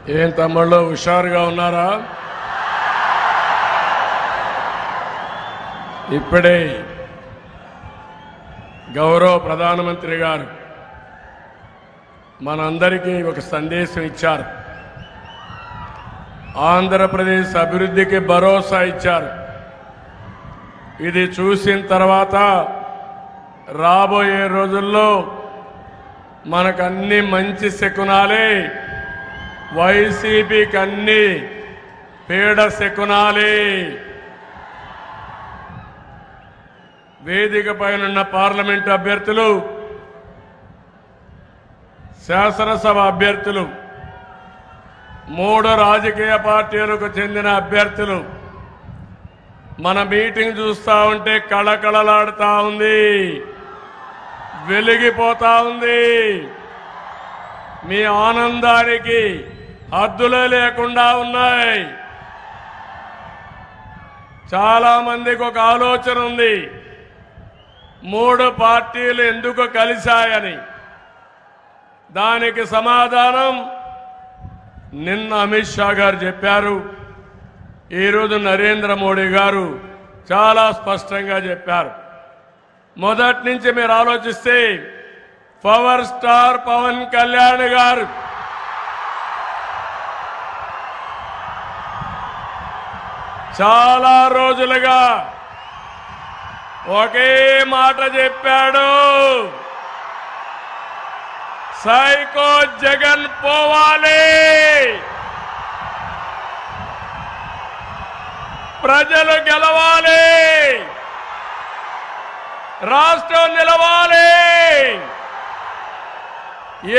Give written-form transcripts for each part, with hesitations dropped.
ఏం తమ్ముళ్ళు హుషారుగా ఉన్నారా? ఇప్పుడే గౌరవ ప్రధానమంత్రి గారు మనందరికీ ఒక సందేశం ఇచ్చారు. ఆంధ్రప్రదేశ్ అభివృద్ధికి భరోసా ఇచ్చారు. ఇది చూసిన తర్వాత రాబోయే రోజుల్లో మనకు అన్ని మంచి శకునాలే, వైసీపీకి అన్ని పీడ శకునాలే. వేదిక పైనున్న పార్లమెంటు అభ్యర్థులు, శాసనసభ అభ్యర్థులు, 3 రాజకీయ పార్టీలకు చెందిన అభ్యర్థులు మన మీటింగ్ చూస్తా ఉంటే కళకళలాడుతా ఉంది, వెలిగిపోతా ఉంది. మీ ఆనందానికి హద్దులే లేకుండా ఉన్నాయి. చాలా మందికి ఒక ఆలోచన ఉంది, 3 పార్టీలు ఎందుకు కలిశాయని. దానికి సమాధానం నిన్న అమిత్ షా గారు చెప్పారు. ఈరోజు నరేంద్ర మోడీ గారు చాలా స్పష్టంగా చెప్పారు. మొదటి నుంచి మీరు ఆలోచిస్తే పవర్ స్టార్ పవన్ కళ్యాణ్ గారు చాలా రోజులుగా ఒకే మాట చెప్పాడు, సైకో జగన్ పోవాలి, ప్రజలు గెలవాలి, రాష్ట్రం నిలవాలి,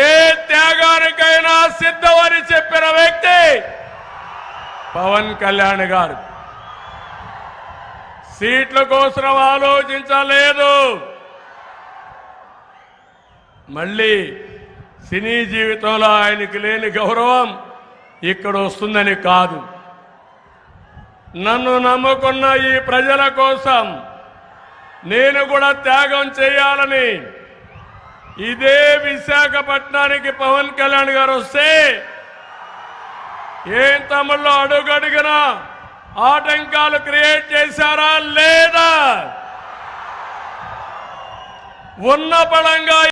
ఏ త్యాగానికైనా సిద్ధమని చెప్పిన వ్యక్తి పవన్ కళ్యాణ్ గారు. సీట్ల కోసం ఆలోచించలేదు. మళ్ళీ సినీ జీవితంలో ఆయనకి లేని గౌరవం ఇక్కడ వస్తుందని కాదు. నన్ను నమ్ముకున్న ఈ ప్రజల కోసం నేను కూడా త్యాగం చేయాలని ఇదే విశాఖపట్నానికి పవన్ కళ్యాణ్ గారు వస్తే ఏం తమ్ముళ్ళు అడుగడుగునా ఆటంకాలు క్రియేట్ చేశారా లేదా? ఉన్న బలంగా